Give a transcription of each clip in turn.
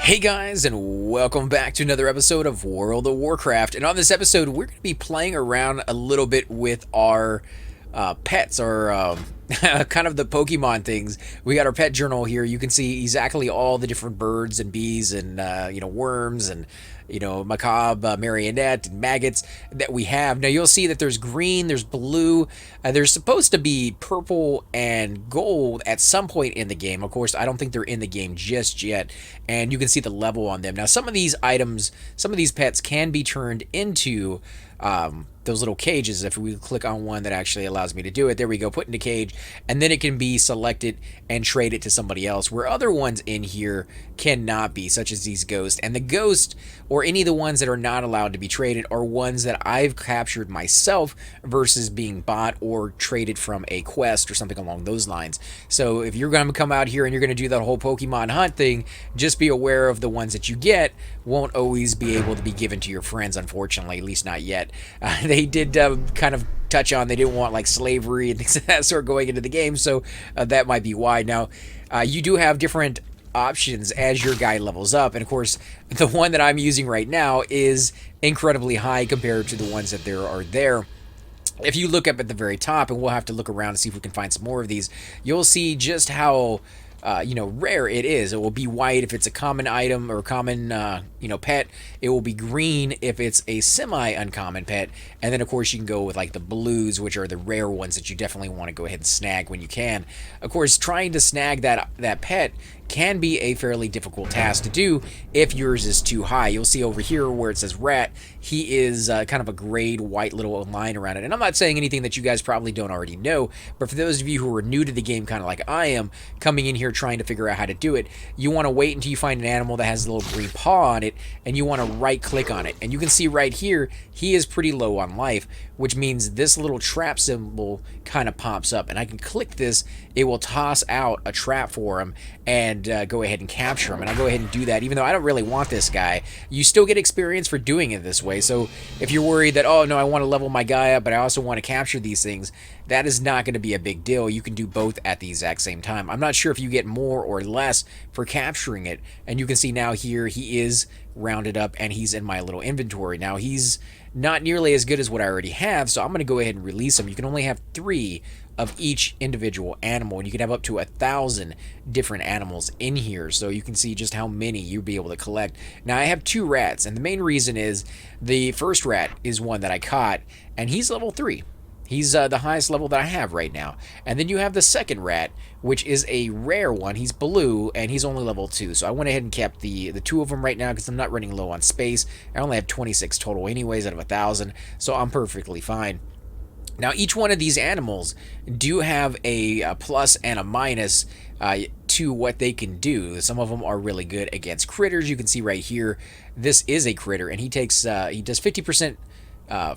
Hey guys, and welcome back to another episode of World of Warcraft. And on this episode, we're going to be playing around a little bit with our pets, or kind of the Pokemon things. We got our pet journal here. You can see exactly all the different birds and bees and worms and macabre, marionette, and maggots that we have. Now you'll see that there's green, there's blue, there's supposed to be purple and gold at some point in the game. Of course, I don't think they're in the game just yet, and you can see the level on them. Now some of these items, some of these pets can be turned into those little cages. If we click on one that actually allows me to do it, there we go, put in a cage, and then it can be selected and traded to somebody else, where other ones in here cannot be, such as these ghosts. And the ghost, or any of the ones that are not allowed to be traded, are ones that I've captured myself versus being bought or traded from a quest or something along those lines. So if you're going to come out here and you're going to do that whole Pokemon hunt thing, just be aware of the ones that you get won't always be able to be given to your friends, unfortunately, at least not yet. They did kind of touch on they didn't want like slavery and things of that sort going into the game, so that might be why. Now, you do have different options as your guy levels up, and of course, the one that I'm using right now is incredibly high compared to the ones that there are there. If you look up at the very top, and we'll have to look around to see if we can find some more of these, you'll see just how rare it is. It will be white if it's a common item or common, pet. It will be green if it's a semi-uncommon pet. And then, of course, you can go with, like, the blues, which are the rare ones that you definitely want to go ahead and snag when you can. Of course, trying to snag that pet can be a fairly difficult task to do if yours is too high. You'll see over here where it says rat, he is kind of a grayed white little line around it. And I'm not saying anything that you guys probably don't already know, but for those of you who are new to the game, kind of like I am, coming in here trying to figure out how to do it, you want to wait until you find an animal that has a little green paw on it, and you want to right click on it. And you can see right here, he is pretty low on life, which means this little trap symbol kind of pops up, and I can click this, it will toss out a trap for him and go ahead and capture him. And I go ahead and do that even though I don't really want this guy. You still get experience for doing it this way, so if you're worried that, oh no, I want to level my guy up but I also want to capture these things, that is not going to be a big deal. You can do both at the exact same time. I'm not sure if you get more or less for capturing it, and you can see now here he is rounded up and he's in my little inventory. Now he's not nearly as good as what I already have, so I'm going to go ahead and release him. You can only have 3 of each individual animal, and you can have up to 1,000 different animals in here, so you can see just how many you'll be able to collect. Now I have 2 rats, and the main reason is the first rat is one that I caught, and he's level 3. He's the highest level that I have right now. And then you have the second rat, which is a rare one. He's blue, and he's only level 2. So I went ahead and kept the 2 of them right now because I'm not running low on space. I only have 26 total anyways out of 1,000, so I'm perfectly fine. Now, each one of these animals do have a plus and a minus to what they can do. Some of them are really good against critters. You can see right here, this is a critter, and he does 50%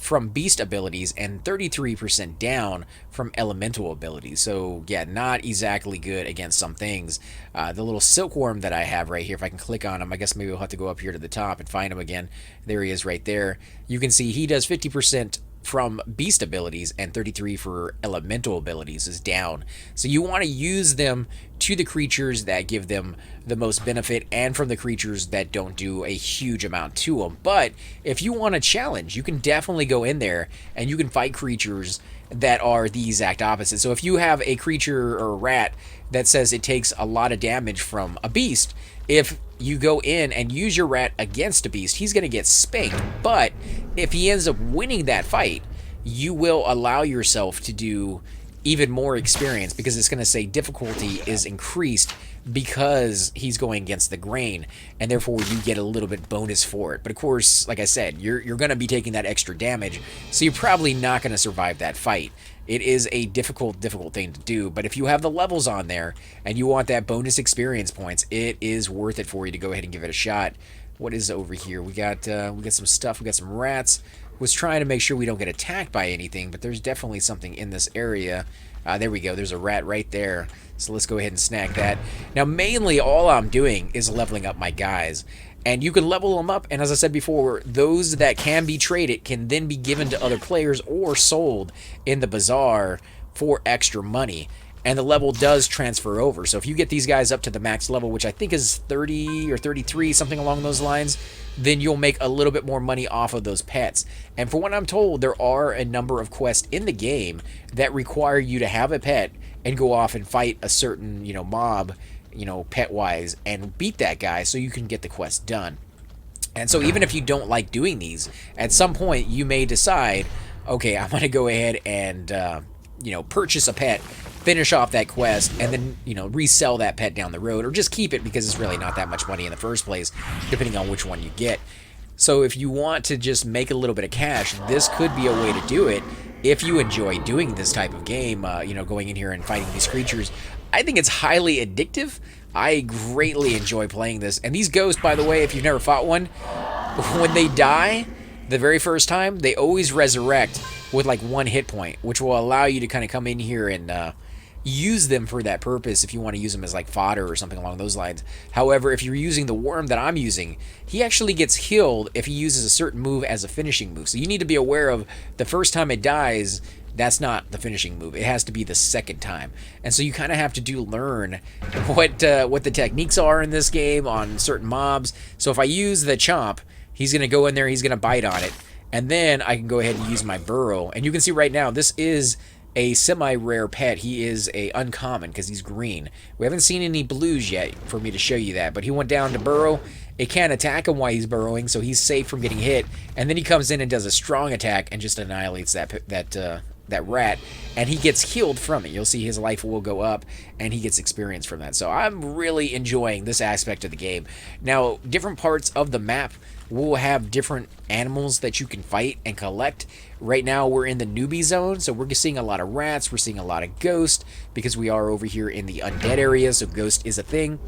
from beast abilities and 33% down from elemental abilities. So yeah, not exactly good against some things. The little silkworm that I have right here, if I can click on him, I guess maybe we'll have to go up here to the top and find him again. There he is right there. You can see he does 50% from beast abilities and 33 for elemental abilities is down. So you want to use them to the creatures that give them the most benefit and from the creatures that don't do a huge amount to them. But if you want a challenge, you can definitely go in there and you can fight creatures that are the exact opposite. So if you have a creature or a rat that says it takes a lot of damage from a beast, if you go in and use your rat against a beast, he's going to get spanked. But if he ends up winning that fight, you will allow yourself to do even more experience, because it's going to say difficulty is increased because he's going against the grain, and therefore you get a little bit bonus for it. But of course, like I said, you're going to be taking that extra damage, so you're probably not going to survive that fight. It is a difficult thing to do, but if you have the levels on there and you want that bonus experience points, it is worth it for you to go ahead and give it a shot. What is over here? We got some stuff. We got some rats. Was trying to make sure we don't get attacked by anything, but there's definitely something in this area. There we go. There's a rat right there. So let's go ahead and snag that. Now, mainly all I'm doing is leveling up my guys. And you can level them up, and as I said before, those that can be traded can then be given to other players or sold in the bazaar for extra money. and the level does transfer over. So if you get these guys up to the max level, which I think is 30 or 33, something along those lines, then you'll make a little bit more money off of those pets. And for what I'm told, there are a number of quests in the game that require you to have a pet and go off and fight a certain, mob, pet-wise, and beat that guy so you can get the quest done. And so even if you don't like doing these, at some point you may decide, okay, I'm going to go ahead and, purchase a pet, finish off that quest, and then, resell that pet down the road, or just keep it because it's really not that much money in the first place, depending on which one you get. So if you want to just make a little bit of cash, this could be a way to do it if you enjoy doing this type of game, going in here and fighting these creatures. I think it's highly addictive. I greatly enjoy playing this. And these ghosts, by the way, if you've never fought one, when they die the very first time, they always resurrect with like 1 hit point, which will allow you to kind of come in here and use them for that purpose if you want to use them as like fodder or something along those lines. However, if you're using the worm that I'm using, he actually gets healed if he uses a certain move as a finishing move. So you need to be aware of the first time it dies, that's not the finishing move. It has to be the second time. And so you kind of have to learn what the techniques are in this game on certain mobs. So if I use the chomp, he's going to go in there, he's going to bite on it. And then I can go ahead and use my burrow. And you can see right now, this is a semi-rare pet. He is a uncommon because he's green. We haven't seen any blues yet for me to show you that. But he went down to burrow. It can't attack him while he's burrowing, so he's safe from getting hit. And then he comes in and does a strong attack and just annihilates that rat, and he gets healed from it. You'll see his life will go up, and he gets experience from that. So I'm really enjoying this aspect of the game. Now, different parts of the map will have different animals that you can fight and collect. Right now, we're in the newbie zone, so we're seeing a lot of rats, we're seeing a lot of ghosts, because we are over here in the undead area, so ghost is a thing.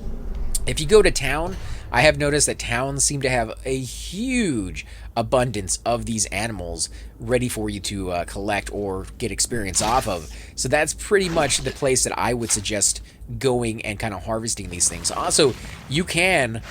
If you go to town, I have noticed that towns seem to have a huge abundance of these animals ready for you to collect or get experience off of. So that's pretty much the place that I would suggest going and kind of harvesting these things. Also, you can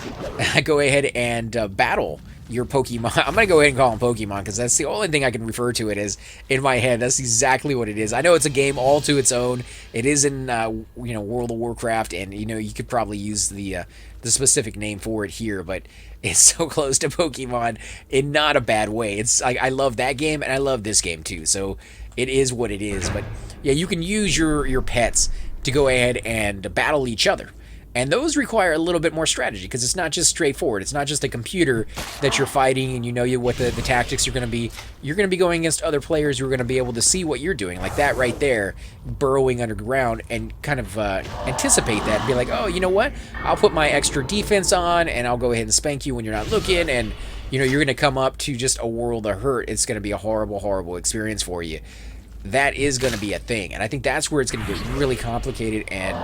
go ahead and battle your Pokemon. I'm going to go ahead and call them Pokemon because that's the only thing I can refer to it as in my head. That's exactly what it is. I know it's a game all to its own. It is in, World of Warcraft, and, you could probably use the specific name for it here, but it's so close to Pokemon in not a bad way. It's I love that game, and I love this game too, so it is what it is. But yeah, you can use your pets to go ahead and battle each other. And those require a little bit more strategy because it's not just straightforward. It's not just a computer that you're fighting and you know what the tactics are going to be. You're going to be going against other players who are going to be able to see what you're doing, like that right there, burrowing underground, and kind of anticipate that and be like, oh, you know what? I'll put my extra defense on and I'll go ahead and spank you when you're not looking, and you're going to come up to just a world of hurt. It's going to be a horrible, horrible experience for you. That is going to be a thing, and I think that's where it's going to get really complicated. And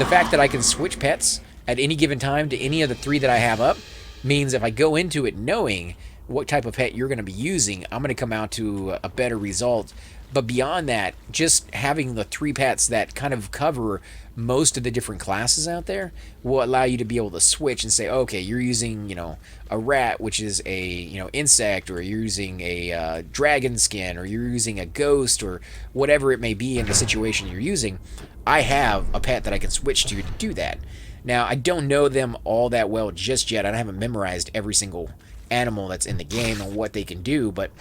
the fact that I can switch pets at any given time to any of the 3 that I have up means if I go into it knowing what type of pet you're going to be using, I'm going to come out to a better result. But beyond that, just having the 3 pets that kind of cover most of the different classes out there will allow you to be able to switch and say, okay, you're using, a rat, which is a, insect, or you're using a dragon skin, or you're using a ghost, or whatever it may be in the situation you're using. I have a pet that I can switch to do that. Now, I don't know them all that well just yet. I haven't memorized every single animal that's in the game and what they can do, but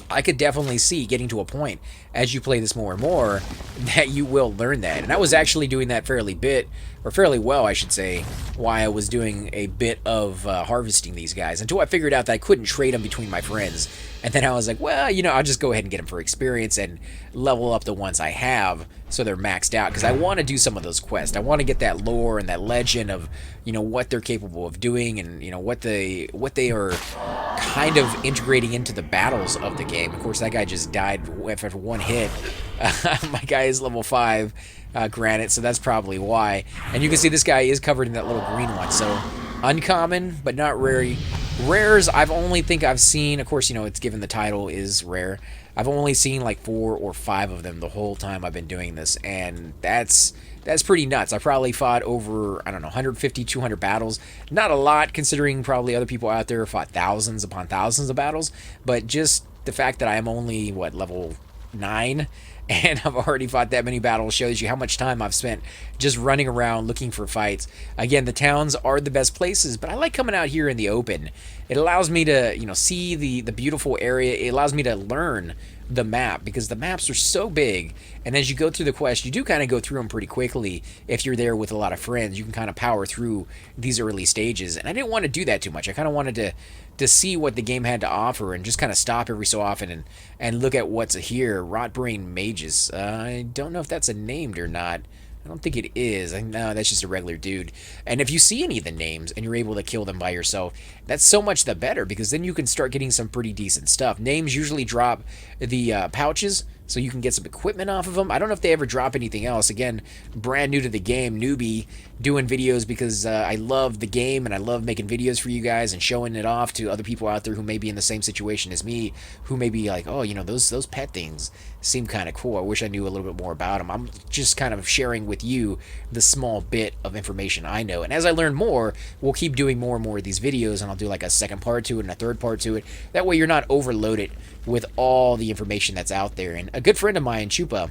I could definitely see getting to a point as you play this more and more that you will learn that. And I was actually doing that fairly well, I should say, while I was doing a bit of harvesting these guys until I figured out that I couldn't trade them between my friends. And then I was like, well, I'll just go ahead and get them for experience and level up the ones I have so they're maxed out, because I want to do some of those quests. I want to get that lore and that legend of, what they're capable of doing, and, what they are kind of integrating into the battles of the game. Of course, that guy just died after 1 hit. My guy is level 5, granted, so that's probably why. And you can see this guy is covered in that little green one, so uncommon, but not rare. Rares, I've seen, of course, it's given the title is rare. I've only seen like 4 or 5 of them the whole time I've been doing this, and that's pretty nuts. I probably fought over, 150, 200 battles. Not a lot, considering probably other people out there fought thousands upon thousands of battles, but just the fact that I'm only, level 9, and I've already fought that many battles. Shows you how much time I've spent just running around looking for fights. Again, the towns are the best places, but I like coming out here in the open. It allows me to, see the beautiful area. It allows me to learn the map, because the maps are so big, and as you go through the quest, you do kind of go through them pretty quickly. If you're there with a lot of friends, you can kind of power through these early stages, and I didn't want to do that too much. I kind of wanted to see what the game had to offer and just kind of stop every so often and look at what's here. Rotbrain Mages. I don't know if that's a named or not. I don't think it is. No, that's just a regular dude. And if you see any of the names and you're able to kill them by yourself, that's so much the better, because then you can start getting some pretty decent stuff. Names usually drop the pouches, so you can get some equipment off of them. I don't know if they ever drop anything else. Again, brand new to the game, newbie, doing videos because I love the game and I love making videos for you guys and showing it off to other people out there who may be in the same situation as me, who may be like, oh, those pet things seem kind of cool. I wish I knew a little bit more about them. I'm just kind of sharing with you the small bit of information I know. And as I learn more, we'll keep doing more and more of these videos, and I'll do like a second part to it and a third part to it. That way you're not overloaded with all the information that's out there. And a good friend of mine, Chupa,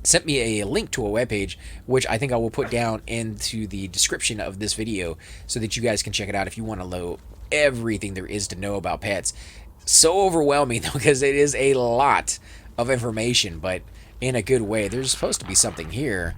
sent me a link to a webpage, which I think I will put down into the description of this video so that you guys can check it out if you want to know everything there is to know about pets. So overwhelming, though, because it is a lot of information, but in a good way. There's supposed to be something here.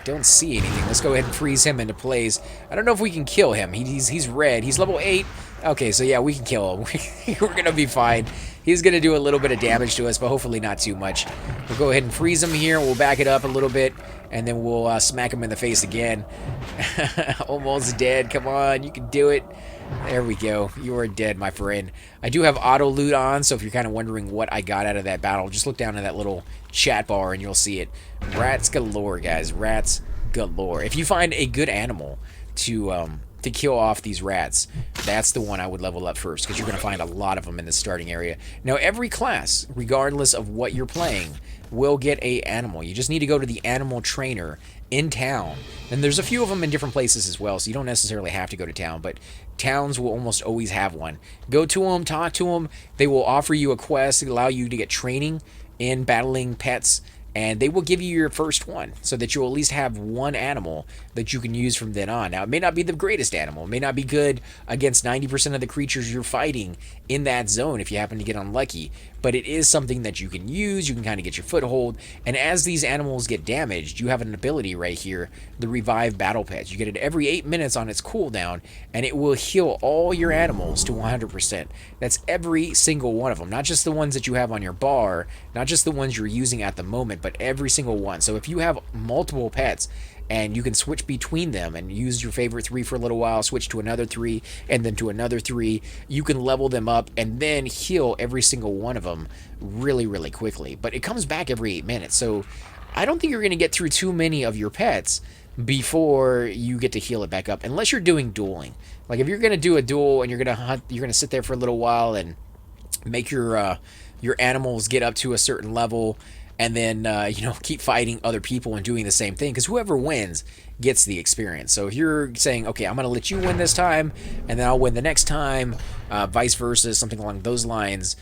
Don't see anything. Let's go ahead and freeze him into place. I don't know if we can kill him. He's red. He's level 8. Okay, so yeah, we can kill him. We're going to be fine. He's going to do a little bit of damage to us, but hopefully not too much. We'll go ahead and freeze him here. We'll back it up a little bit, and then we'll smack him in the face again. Almost dead. Come on, you can do it. There we go. You are dead, my friend. I do have auto loot on, so if you're kind of wondering what I got out of that battle, just look down at that little chat bar and you'll see it. Rats galore, guys. Rats galore. If you find a good animal to kill off these rats, that's the one I would level up first, because you're going to find a lot of them in the starting area. Now, every class, regardless of what you're playing, will get a animal. You just need to go to the animal trainer in town. And there's a few of them in different places as well, so you don't necessarily have to go to town, but towns will almost always have one. Go to them, talk to them. They will offer you a quest to allow you to get training in battling pets, and they will give you your first one so that you'll at least have one animal that you can use from then on. Now, it may not be the greatest animal. It may not be good against 90% of the creatures you're fighting in that zone if you happen to get unlucky, but it is something that you can use. You can kind of get your foothold, and as these animals get damaged, you have an ability right here, the Revive Battle Pets. You get it every 8 minutes on its cooldown, and it will heal all your animals to 100%. That's every single one of them, not just the ones that you have on your bar, not just the ones you're using at the moment, but every single one. So if you have multiple pets, and you can switch between them and use your favorite 3 for a little while, switch to another 3, and then to another 3. You can level them up and then heal every single one of them really, really quickly. But it comes back every 8 minutes, so I don't think you're going to get through too many of your pets before you get to heal it back up, unless you're doing dueling. Like if you're going to do a duel and you're going to hunt, you're going to sit there for a little while and make your animals get up to a certain level, and then, keep fighting other people and doing the same thing, because whoever wins gets the experience. So if you're saying, okay, I'm going to let you win this time, and then I'll win the next time, vice versa, something along those lines,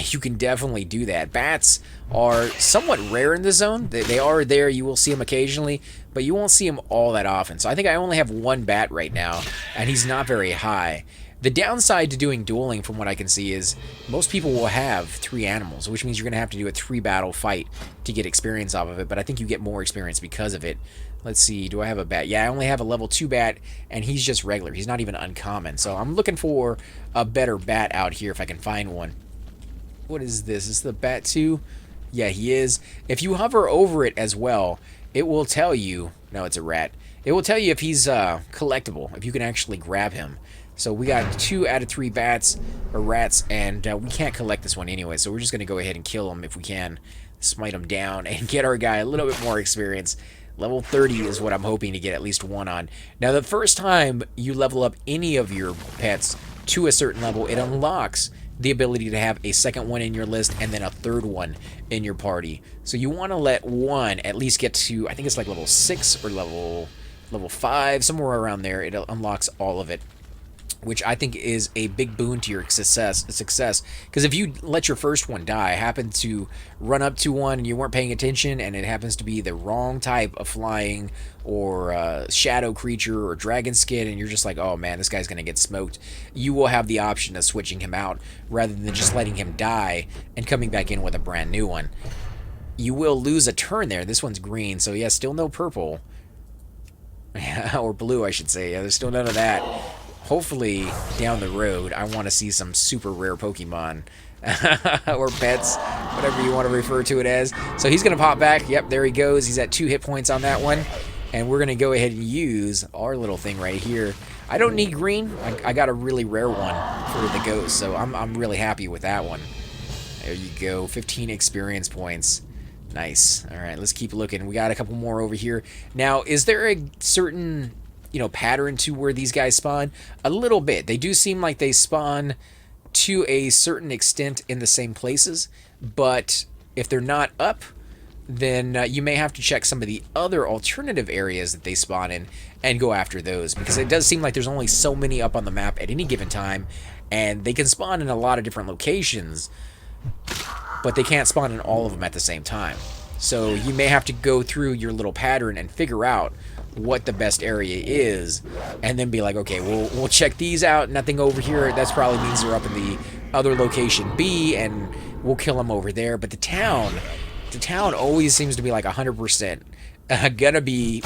you can definitely do that. Bats are somewhat rare in the zone. They are there. You will see them occasionally, but you won't see them all that often. So I think I only have one bat right now, and he's not very high. The downside to doing dueling, from what I can see, is most people will have 3 animals, which means you're going to have to do a 3-battle fight to get experience off of it, but I think you get more experience because of it. Let's see, do I have a bat? Yeah, I only have a level 2 bat, and he's just regular. He's not even uncommon, so I'm looking for a better bat out here if I can find one. What is this? Is the bat 2? Yeah, he is. If you hover over it as well, it will tell you... No, it's a rat. It will tell you if he's collectible, if you can actually grab him. So we got 2 out of 3 bats, or rats, and we can't collect this one anyway, so we're just going to go ahead and kill him if we can. Smite him down and get our guy a little bit more experience. Level 30 is what I'm hoping to get at least one on. Now, the first time you level up any of your pets to a certain level, it unlocks the ability to have a second one in your list and then a third one in your party. So you want to let one at least get to, I think it's like level 6 or level 5, somewhere around there. It unlocks all of it. which I think is a big boon to your success. Because if you let your first one die, happen to run up to one and you weren't paying attention, and it happens to be the wrong type of flying or shadow creature or dragon skin, and you're just like, oh man, this guy's gonna get smoked, you will have the option of switching him out rather than just letting him die and coming back in with a brand new one. You will lose a turn there. This one's green, so yeah, still no purple. Or blue, I should say. Yeah, there's still none of that. Hopefully, down the road, I want to see some super rare Pokemon. Or pets, whatever you want to refer to it as. So he's going to pop back. Yep, there he goes. He's at 2 hit points on that one. And we're going to go ahead and use our little thing right here. I don't need green. I got a really rare one for the ghost, so I'm really happy with that one. There you go. 15 experience points. Nice. All right, let's keep looking. We got a couple more over here. Now, is there a certain, pattern to where these guys spawn? A little bit. They do seem like they spawn to a certain extent in the same places, but if they're not up, then you may have to check some of the other alternative areas that they spawn in and go after those, because it does seem like there's only so many up on the map at any given time, and they can spawn in a lot of different locations, but they can't spawn in all of them at the same time. So you may have to go through your little pattern and figure out what the best area is, and then be like, okay, we'll check these out. Nothing over here. That probably means they're up in the other location B, and we'll kill them over there. But the town always seems to be like 100% gonna be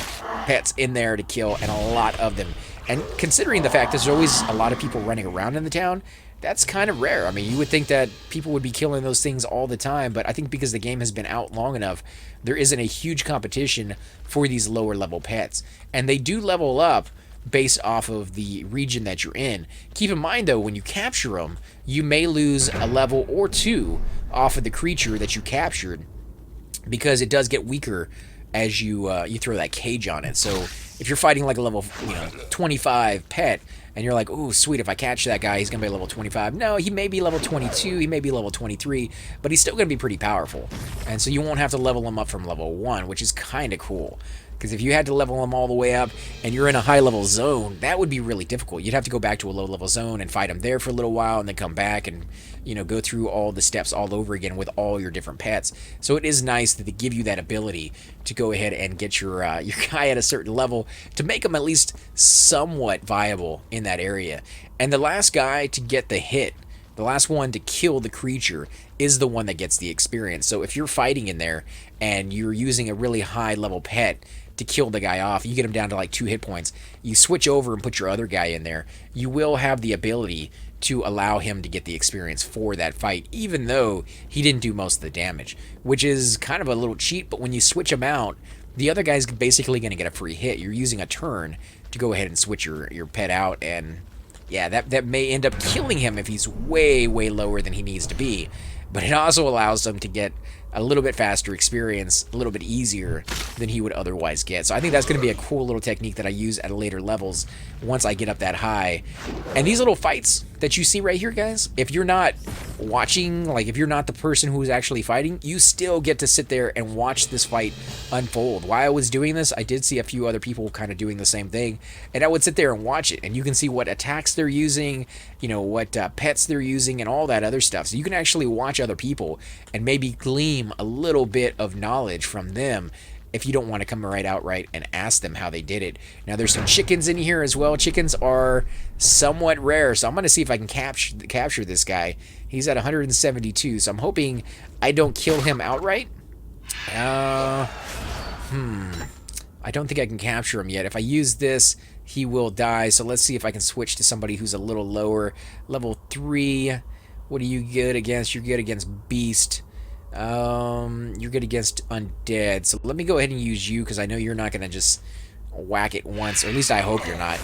pets in there to kill, and a lot of them. And considering the fact there's always a lot of people running around in the town, that's kind of rare. I mean, you would think that people would be killing those things all the time, but I think because the game has been out long enough, there isn't a huge competition for these lower level pets. And they do level up based off of the region that you're in. Keep in mind, though, when you capture them, you may lose a level or two off of the creature that you captured, because it does get weaker as you throw that cage on it. So if you're fighting like a level 25 pet, and you're like, ooh, sweet, if I catch that guy, he's going to be level 25. No, he may be level 22, he may be level 23, but he's still going to be pretty powerful. And so you won't have to level him up from level 1, which is kind of cool. Because if you had to level him all the way up, and you're in a high-level zone, that would be really difficult. You'd have to go back to a low-level zone and fight him there for a little while, and then come back and, go through all the steps all over again with all your different pets. So it is nice that they give you that ability to go ahead and get your guy at a certain level to make him at least somewhat viable in that area. And the last guy to get the hit, the last one to kill the creature, is the one that gets the experience. So if you're fighting in there and you're using a really high-level pet to kill the guy off, you get him down to like 2 hit points, you switch over and put your other guy in there, you will have the ability to allow him to get the experience for that fight, even though he didn't do most of the damage, which is kind of a little cheat. But when you switch him out, the other guy's basically going to get a free hit. You're using a turn to go ahead and switch your pet out, and yeah, that may end up killing him if he's way, way lower than he needs to be. But it also allows him to get a little bit faster experience, a little bit easier than he would otherwise get. So I think that's going to be a cool little technique that I use at later levels once I get up that high. And these little fights that you see right here, guys, if you're not watching, like if you're not the person who's actually fighting, you still get to sit there and watch this fight unfold. While I was doing this, I did see a few other people kind of doing the same thing, and I would sit there and watch it, and you can see what attacks they're using, what pets they're using, and all that other stuff. So you can actually watch other people and maybe glean a little bit of knowledge from them if you don't want to come right outright and ask them how they did it. Now, there's some chickens in here as well. Chickens are somewhat rare, so I'm going to see if I can capture this guy. He's at 172, so I'm hoping I don't kill him outright. I don't think I can capture him yet. If I use this, he will die, so let's see if I can switch to somebody who's a little lower. Level 3. What are you good against? You're good against Beast. You're good against Undead. So let me go ahead and use you, because I know you're not going to just whack it once. Or at least I hope you're not.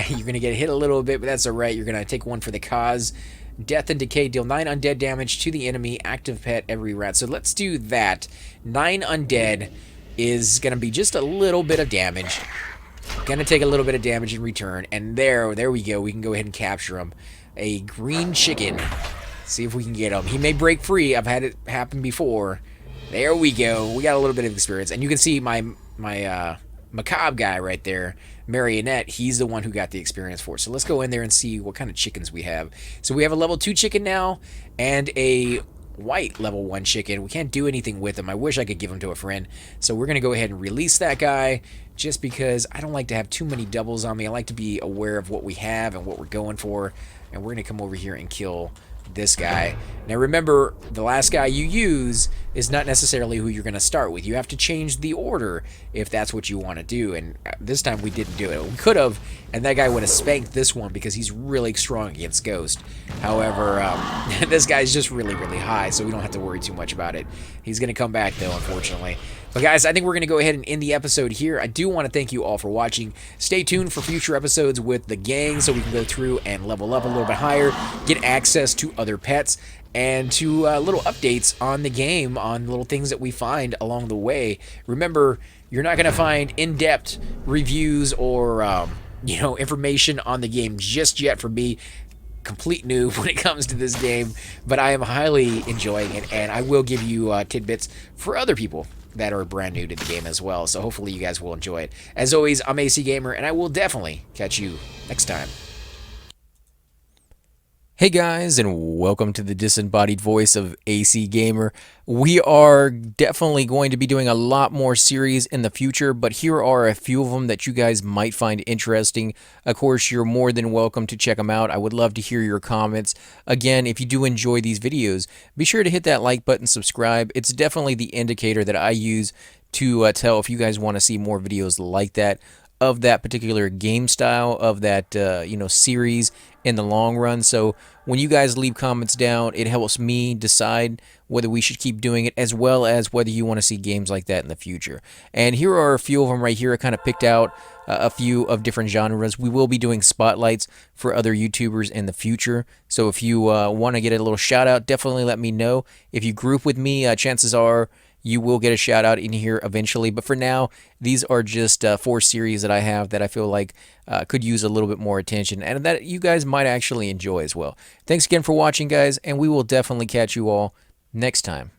You're going to get hit a little bit, but that's alright. You're going to take one for the cause. Death and Decay. Deal 9 undead damage to the enemy. Active pet every round. So let's do that. 9 undead is going to be just a little bit of damage. Going to take a little bit of damage in return. And there we go. We can go ahead and capture him. A green chicken. See if we can get him. He may break free. I've had it happen before. There we go. We got a little bit of experience, and you can see my macabre guy right there, Marionette, he's the one who got the experience for. So let's go in there and see what kind of chickens we have. So we have a level 2 chicken now and a white level 1 chicken. We can't do anything with him. I wish I could give him to a friend. So we're going to go ahead and release that guy just because I don't like to have too many doubles on me. I like to be aware of what we have and what we're going for. And we're going to come over here and kill this guy. Now remember, the last guy you use is not necessarily who you're going to start with. You have to change the order if that's what you want to do, and this time we didn't do it. We could have, and that guy would have spanked this one because he's really strong against Ghost. However, this guy's just really, really high, so we don't have to worry too much about it. He's going to come back, though, unfortunately. But guys, I think we're going to go ahead and end the episode here. I do want to thank you all for watching. Stay tuned for future episodes with the gang so we can go through and level up a little bit higher, get access to other pets, and to little updates on the game, on little things that we find along the way. Remember, you're not going to find in-depth reviews or information on the game just yet from me. Complete noob when it comes to this game, but I am highly enjoying it, and I will give you tidbits for other people that are brand new to the game as well. So hopefully you guys will enjoy it. As always, I'm AC Gamer, and I will definitely catch you next time. Hey guys, and welcome to the disembodied voice of AC Gamer. We are definitely going to be doing a lot more series in the future, but here are a few of them that you guys might find interesting. Of course, you're more than welcome to check them out. I would love to hear your comments. Again, if you do enjoy these videos, be sure to hit that like button, subscribe. It's definitely the indicator that I use to tell if you guys want to see more videos like that, of that particular game style, of that series in the long run. So when you guys leave comments down, it helps me decide whether we should keep doing it, as well as whether you want to see games like that in the future. And here are a few of them right here. I kind of picked out a few of different genres. We will be doing spotlights for other YouTubers in the future. So if you want to get a little shout out, definitely let me know. If you group with me, chances are you will get a shout out in here eventually. But for now, these are just 4 series that I have that I feel like could use a little bit more attention and that you guys might actually enjoy as well. Thanks again for watching, guys, and we will definitely catch you all next time.